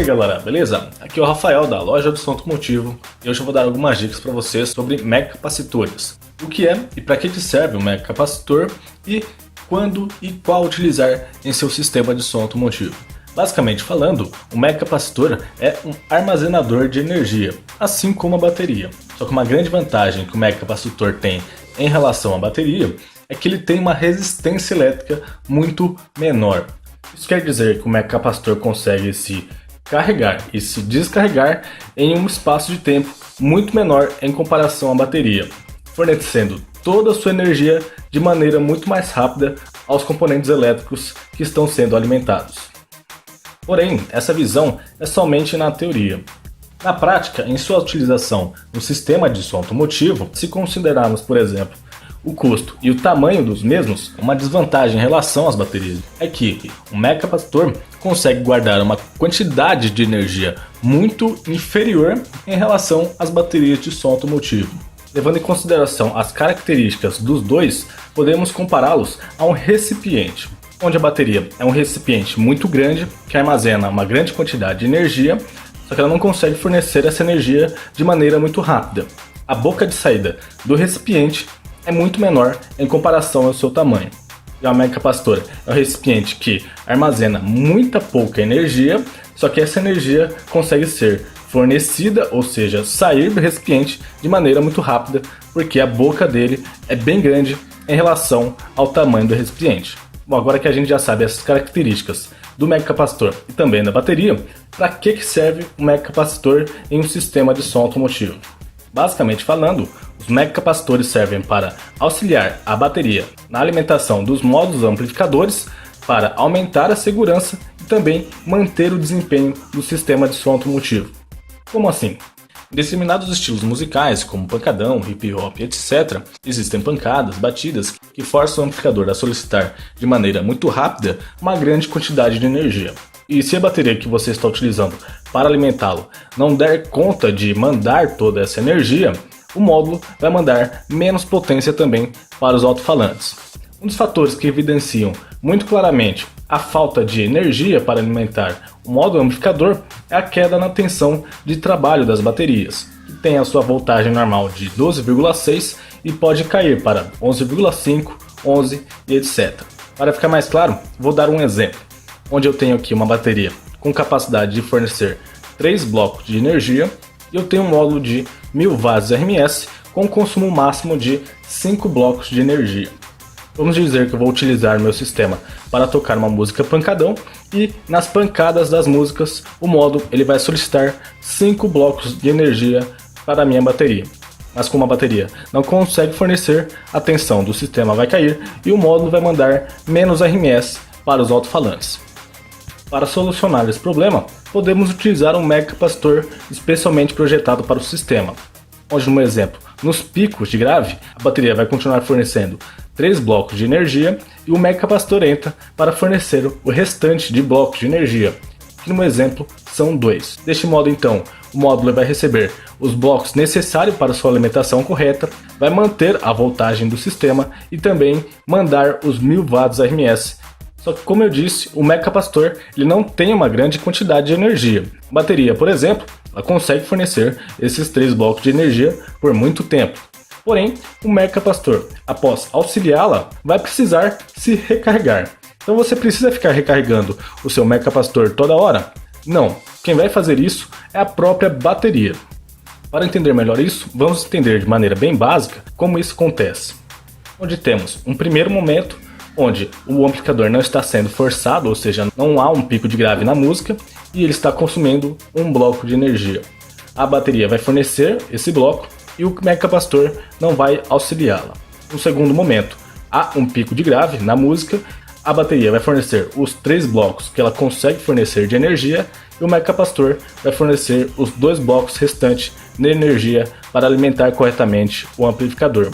aí galera, beleza? Aqui é o Rafael da loja do som automotivo e hoje eu vou dar algumas dicas para vocês sobre mega capacitores. O que é e para que serve um mega capacitor e quando e qual utilizar em seu sistema de som automotivo. Basicamente falando, o mega capacitor é um armazenador de energia, assim como a bateria. Só que uma grande vantagem que o mega capacitor tem em relação à bateria é que ele tem uma resistência elétrica muito menor. Isso quer dizer que o mega capacitor consegue se carregar e se descarregar em um espaço de tempo muito menor em comparação à bateria, fornecendo toda a sua energia de maneira muito mais rápida aos componentes elétricos que estão sendo alimentados. Porém, essa visão é somente na teoria. Na prática, em sua utilização no sistema de som automotivo, se considerarmos, por exemplo, o custo e o tamanho dos mesmos, uma desvantagem em relação às baterias é que o mega capacitor consegue guardar uma quantidade de energia muito inferior em relação às baterias de som automotivo. Levando em consideração as características dos dois, podemos compará-los a um recipiente, onde a bateria é um recipiente muito grande que armazena uma grande quantidade de energia, só que ela não consegue fornecer essa energia de maneira muito rápida. A boca de saída do recipiente é muito menor em comparação ao seu tamanho. Já o mega capacitor é um recipiente que armazena muita pouca energia, só que essa energia consegue ser fornecida, ou seja, sair do recipiente de maneira muito rápida, porque a boca dele é bem grande em relação ao tamanho do recipiente. Bom, agora que a gente já sabe essas características do mega capacitor e também da bateria, para que serve o mega capacitor em um sistema de som automotivo? Basicamente falando, os mega capacitores servem para auxiliar a bateria na alimentação dos módulos amplificadores, para aumentar a segurança e também manter o desempenho do sistema de som automotivo. Como assim? Em determinados estilos musicais, como pancadão, hip hop, etc., existem pancadas, batidas que forçam o amplificador a solicitar de maneira muito rápida uma grande quantidade de energia. E se a bateria que você está utilizando para alimentá-lo não der conta de mandar toda essa energia, o módulo vai mandar menos potência também para os alto-falantes. Um dos fatores que evidenciam muito claramente a falta de energia para alimentar o módulo amplificador é a queda na tensão de trabalho das baterias, que tem a sua voltagem normal de 12,6 e pode cair para 11,5, 11 e etc. Para ficar mais claro, vou dar um exemplo, onde eu tenho aqui uma bateria com capacidade de fornecer 3 blocos de energia e eu tenho um módulo de 1000 watts RMS com consumo máximo de 5 blocos de energia. Vamos dizer que eu vou utilizar meu sistema para tocar uma música pancadão e nas pancadas das músicas o módulo ele vai solicitar 5 blocos de energia para a minha bateria. Mas como a bateria não consegue fornecer, a tensão do sistema vai cair e o módulo vai mandar menos RMS para os alto-falantes. Para solucionar esse problema, podemos utilizar um mega capacitor especialmente projetado para o sistema, onde no exemplo, nos picos de grave, a bateria vai continuar fornecendo 3 blocos de energia e o mega capacitor entra para fornecer o restante de blocos de energia, que no exemplo são 2. Deste modo então, o módulo vai receber os blocos necessários para sua alimentação correta, vai manter a voltagem do sistema e também mandar os 1000 watts RMS. Só que como eu disse, o mega capacitor ele não tem uma grande quantidade de energia. A bateria, por exemplo, ela consegue fornecer esses 3 blocos de energia por muito tempo. Porém, o mega capacitor, após auxiliá-la, vai precisar se recarregar. Então você precisa ficar recarregando o seu mega capacitor toda hora? Não, quem vai fazer isso é a própria bateria. Para entender melhor isso, vamos entender de maneira bem básica como isso acontece. Onde temos um primeiro momento onde o amplificador não está sendo forçado, ou seja, não há um pico de grave na música e ele está consumindo um bloco de energia. A bateria vai fornecer esse bloco e o mega capacitor não vai auxiliá-la. No segundo momento, há um pico de grave na música, a bateria vai fornecer os 3 blocos que ela consegue fornecer de energia e o mega capacitor vai fornecer os 2 blocos restantes de energia para alimentar corretamente o amplificador.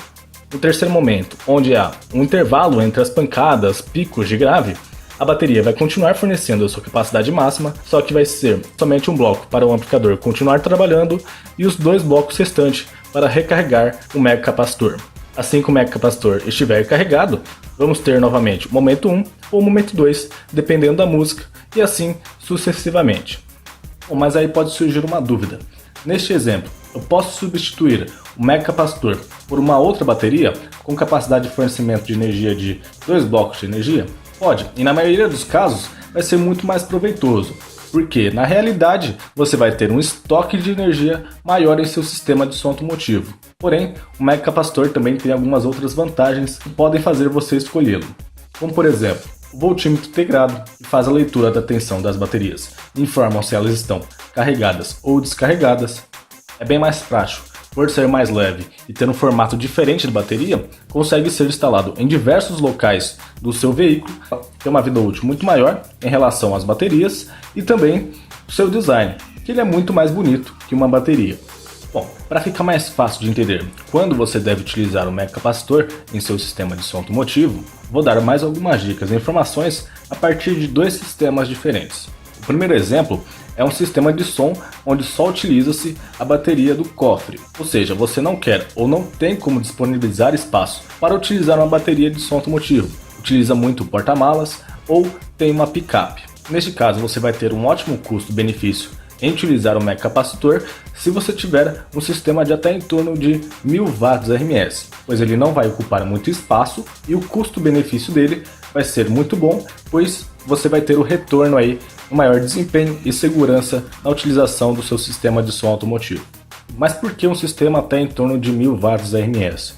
No terceiro momento, onde há um intervalo entre as pancadas, picos de grave, a bateria vai continuar fornecendo a sua capacidade máxima, só que vai ser somente um bloco para o amplificador continuar trabalhando e os 2 blocos restantes para recarregar o mega capacitor. Assim que o mega capacitor estiver carregado, vamos ter novamente o momento 1 ou o momento 2, dependendo da música, e assim sucessivamente. Bom, mas aí pode surgir uma dúvida. Neste exemplo, eu posso substituir o mega capacitor por uma outra bateria com capacidade de fornecimento de energia de 2 blocos de energia? Pode, e na maioria dos casos vai ser muito mais proveitoso, porque na realidade você vai ter um estoque de energia maior em seu sistema de som automotivo. Porém, o mega capacitor também tem algumas outras vantagens que podem fazer você escolhê-lo, como por exemplo, o voltímetro integrado, que faz a leitura da tensão das baterias, informam se elas estão carregadas ou descarregadas. É bem mais prático, por ser mais leve e ter um formato diferente de bateria, consegue ser instalado em diversos locais do seu veículo, tem uma vida útil muito maior em relação às baterias e também o seu design, que ele é muito mais bonito que uma bateria. Bom, para ficar mais fácil de entender quando você deve utilizar o mega capacitor em seu sistema de som automotivo, vou dar mais algumas dicas e informações a partir de 2 sistemas diferentes. O primeiro exemplo é um sistema de som onde só utiliza-se a bateria do cofre, ou seja, você não quer ou não tem como disponibilizar espaço para utilizar uma bateria de som automotivo, utiliza muito o porta-malas ou tem uma picape. Neste caso você vai ter um ótimo custo-benefício em utilizar o mega capacitor se você tiver um sistema de até em torno de 1000 watts RMS, pois ele não vai ocupar muito espaço e o custo-benefício dele vai ser muito bom, pois você vai ter o retorno aí, um maior desempenho e segurança na utilização do seu sistema de som automotivo. Mas por que um sistema até em torno de 1000 watts RMS?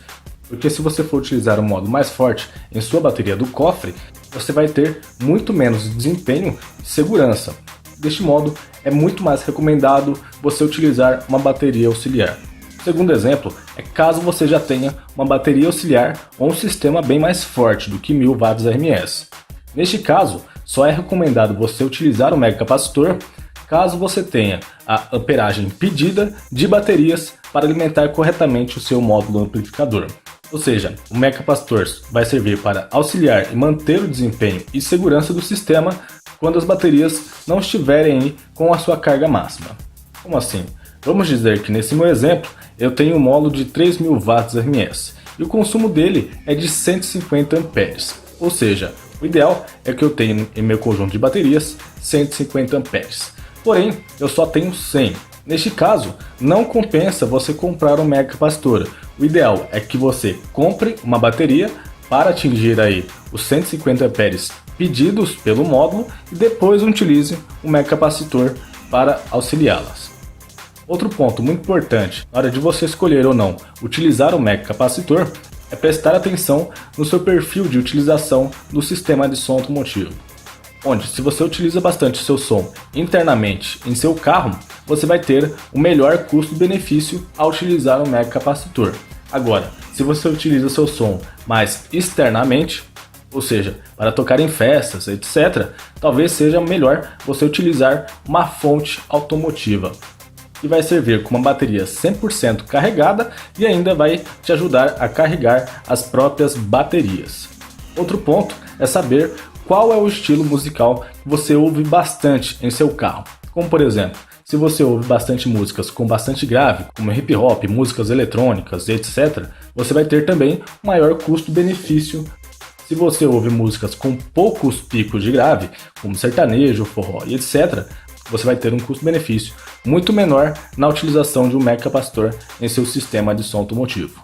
Porque se você for utilizar um modo mais forte em sua bateria do cofre, você vai ter muito menos desempenho e segurança. Deste modo, é muito mais recomendado você utilizar uma bateria auxiliar. O segundo exemplo é caso você já tenha uma bateria auxiliar ou um sistema bem mais forte do que 1000 watts RMS. Neste caso, só é recomendado você utilizar o mega capacitor caso você tenha a amperagem pedida de baterias para alimentar corretamente o seu módulo amplificador. Ou seja, o mega capacitor vai servir para auxiliar e manter o desempenho e segurança do sistema quando as baterias não estiverem com a sua carga máxima. Como assim? Vamos dizer que nesse meu exemplo eu tenho um módulo de 3000 watts RMS e o consumo dele é de 150 amperes. Ou seja, o ideal é que eu tenha em meu conjunto de baterias 150 amperes. Porém, eu só tenho 100. Neste caso, não compensa você comprar um mega capacitor. O ideal é que você compre uma bateria para atingir aí os 150 amperes pedidos pelo módulo e depois utilize o mega capacitor para auxiliá-las. Outro ponto muito importante na hora de você escolher ou não utilizar o mega capacitor é prestar atenção no seu perfil de utilização do sistema de som automotivo, onde se você utiliza bastante o seu som internamente em seu carro, você vai ter o melhor custo-benefício ao utilizar o mega capacitor. Agora, se você utiliza seu som mais externamente, ou seja, para tocar em festas, etc., talvez seja melhor você utilizar uma fonte automotiva, que vai servir com uma bateria 100% carregada e ainda vai te ajudar a carregar as próprias baterias. Outro ponto é saber qual é o estilo musical que você ouve bastante em seu carro. Como por exemplo, se você ouve bastante músicas com bastante grave, como hip hop, músicas eletrônicas, etc., você vai ter também um maior custo-benefício. Se você ouve músicas com poucos picos de grave, como sertanejo, forró e etc., você vai ter um custo-benefício muito menor na utilização de um mega capacitor em seu sistema de som automotivo.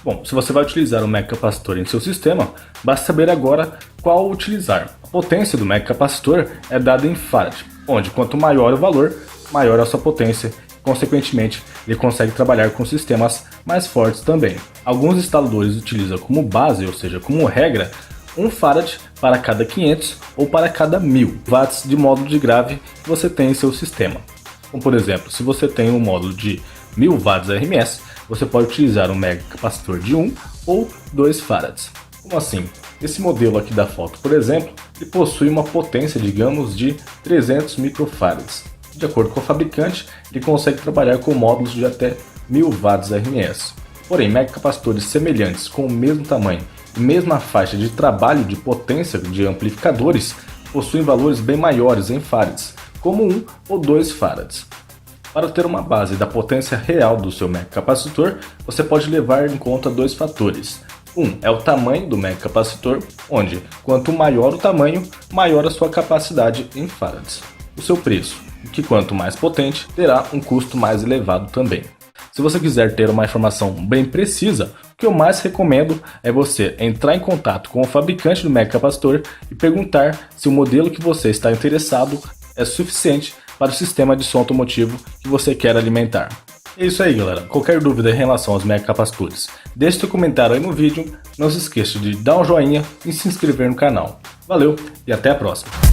Bom, se você vai utilizar um mega capacitor em seu sistema, basta saber agora qual utilizar. A potência do mega capacitor é dada em farad, onde quanto maior o valor, maior a sua potência, consequentemente ele consegue trabalhar com sistemas mais fortes também. Alguns instaladores utilizam como base, ou seja, como regra, 1 farad para cada 500 ou para cada 1000 watts de módulo de grave que você tem em seu sistema. Como por exemplo, se você tem um módulo de 1000 watts RMS, você pode utilizar um mega capacitor de 1 ou 2 farads. Como assim? Esse modelo aqui da foto, por exemplo, ele possui uma potência, digamos, de 300 microfarads. De acordo com o fabricante, ele consegue trabalhar com módulos de até 1000 watts RMS. Porém, mega capacitores semelhantes com o mesmo tamanho e mesma faixa de trabalho de potência de amplificadores possuem valores bem maiores em farads, como 1 ou 2 farads. Para ter uma base da potência real do seu mega capacitor, você pode levar em conta 2 fatores. Um é o tamanho do mega capacitor, onde quanto maior o tamanho, maior a sua capacidade em farads. O seu preço. que quanto mais potente, terá um custo mais elevado também. Se você quiser ter uma informação bem precisa, o que eu mais recomendo é você entrar em contato com o fabricante do mega capacitor e perguntar se o modelo que você está interessado é suficiente para o sistema de som automotivo que você quer alimentar. É isso aí, galera. Qualquer dúvida em relação aos mega capacitores, deixe seu comentário aí no vídeo, não se esqueça de dar um joinha e se inscrever no canal. Valeu e até a próxima!